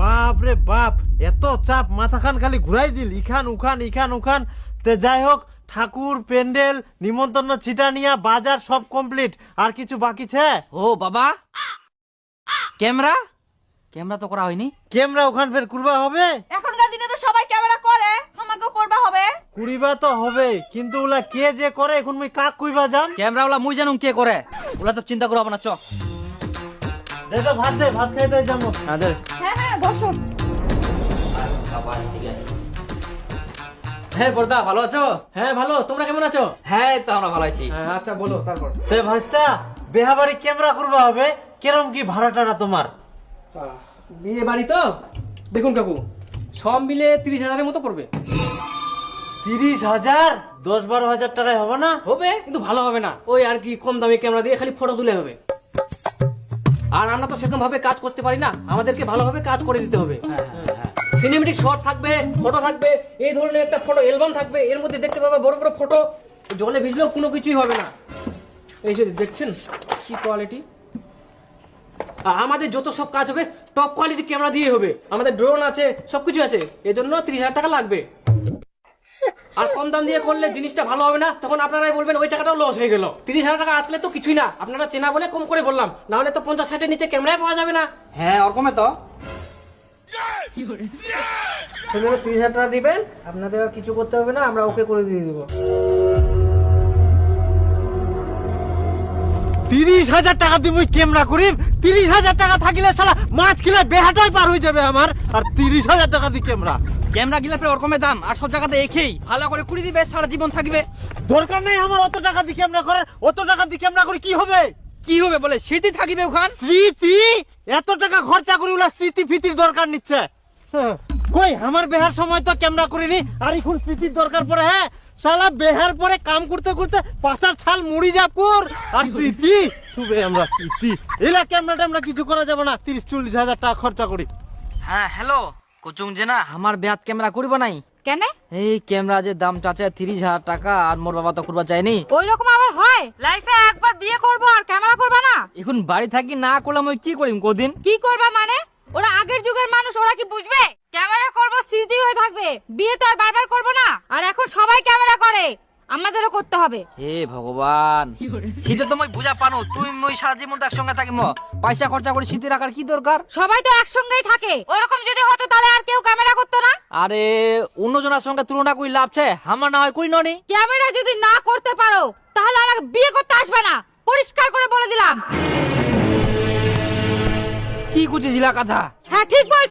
বাপ রে বাপ, এত চাপ, মাথাখান খালি ঘুরাই দিল, ইখান উখান ইখান উখান। তে যাই হোক, ঠাকুর, প্যান্ডেল, নিমন্ত্রণ, ছিটানিয়া, বাজার সব কমপ্লিট। আর কিছু বাকি ছে? ও বাবা, ক্যামেরা ক্যামেরা তো করা হয়নি। ক্যামেরা ওখান ফের কুরবা হবে? এখনকার দিনে তো সবাই ক্যামেরা করে, আমাকেও করবা হবে। কুড়িবা তো হবে, কিন্তু ওলা কে যে করে এখন মুই কাক কইবা যাম? ক্যামেরা ওলা মুই জানুম কে করে, ওলা তো চিন্তা করবো না। চ দে তো ভাত দে, ভাত খাইতে যাবো। হ্যাঁ হ্যাঁ বসো। হ্যাঁ বর্দা, ভালো আছো? হ্যাঁ ভালো, তোমরা কেমন আছো? হ্যাঁ তো আমরা ভালো আছি। আচ্ছা বলো তারপর। তে ভাইস্তা, বেহাবাড়ি ক্যামেরা করবা হবে, কেরম কি ভাড়াটারা তোমার? বিয়ে বাড়ি তো দেখুন কাকু, সব মিলে 30,000-এর মতো পড়বে। 30,000? 10-12 হাজার টাকায় হবে না? হবে, কিন্তু ভালো হবে না। ওই আর কি, কম দামে ক্যামেরা দিয়ে খালি ফটো তুলে হবে। আর আমরা তো সেরকম ভাবে কাজ করতে পারি না, আমাদেরকে ভালোভাবে কাজ করে দিতে হবে। সিনেমেটিক শট থাকবে, ফটো থাকবে, এই ধরনের একটা ফটো অ্যালবাম থাকবে, এর মধ্যে দেখতে পাবে বড় বড় ফটো, জলে ভিজলেও কোনো কিছুই হবে না। এই যে দেখছেন কি কোয়ালিটি। আমাদের যত সব কাজ হবে টপ কোয়ালিটি ক্যামেরা দিয়ে হবে, আমাদের ড্রোন আছে, সবকিছু আছে, এজন্য 30,000 টাকা লাগবে। আর কম দাম দিয়ে করলে জিনিসটা ভালো হবে না, তখন আপনারাই বলবেন ওই টাকাটাও লস হয়ে গেল। 30,000 টাকা আজকে তো কিছুই না, আপনারা চেনা বলে কম করে বললাম, না হলে তো 50-60-এর নিচে ক্যামেরায় পাওয়া যাবে না। হ্যাঁ ওরকমই তো। 30,000 টাকা দিবেন, আপনাদের আর কিছু করতে হবে না, আমরা ওকে করে দিয়ে দেবো। 30,000 টাকা দিয়ে মুই ক্যামেরা করিম? 30,000 টাকা থাকিলে শালা মাছ কিলা বেহাটাই পার হয়ে যাবে আমার। আর 30,000 টাকা দিয়ে ক্যামেরা? ক্যামেরা গিলা ওরকমের দাম, আর সব জায়গাতে একই, ভালো করে কুড়ি দিবে, সারা জীবন থাকবে। দরকার নেই আমার অত টাকা দিয়ে ক্যামেরা করার। অত টাকা দিয়ে ক্যামেরা করে কি হবে? কি হবে বলে, স্মৃতি থাকিবে ওখান। স্মৃতি? এত টাকা খরচা করে ওলা স্মৃতি ফিতির দরকার নিচ্ছে? হ্যাঁ, কই আমার বেহার সময় তো ক্যামেরা করিনি, আর এখন স্মৃতির দরকার পড়ে? হ্যাঁ শালা, বেহার পরে কাম করতে করতে পাচার ছাল মুড়ি যাপুর, আর স্মৃতি শুবে আমরা স্মৃতি। এলা ক্যামেরা আমরা কিছু করা যাবে না, 30-40 হাজার টাকা খরচা করি। হ্যাঁ হ্যালো কোচুং যে না, আমার বেহাত ক্যামেরা করবো নাই। কেন? এই ক্যামেরা যে দাম চাচা 30,000 টাকা, আর মোর বাবা তো করবা চাইনি। ওই রকম আবার হয়? লাইফে একবার বিয়ে করব আর ক্যামেরা করবা না? এখন বাড়ি থাকি না করলাম, ওই কি করিম কদিন? কি করবা মানে? ওরা আগের যুগের মানুষ, ওরা কি বুঝবে? ক্যামেরা করব, স্মৃতি হয়ে থাকবে, বিয়ে তো আর বারবার করব না। আর এখন সবাই ক্যামেরা করে, আমাদেরও করতে হবে। হে ভগবান, সেটা তো মই বুঝা পানো, তুই মই সারা জীবন তো একসঙ্গে থাকিম, পয়সা খরচা করে স্মৃতি রাখার কি দরকার? সবাই তো একসঙ্গেই থাকে, ওরকম যদি হতো তাহলে আর কেউ ক্যামেরা করতো না। আরে অন্যজনের সঙ্গে তুলনা করি লাভ আছে, আমার না হয় করি ননি। ক্যামেরা যদি না করতে পারো তাহলে আমাকে বিয়ে করতে আসবে না, পরিষ্কার করে বলে দিলাম। কি কুচিছিলা কথা? হ্যাঁ ঠিক বল।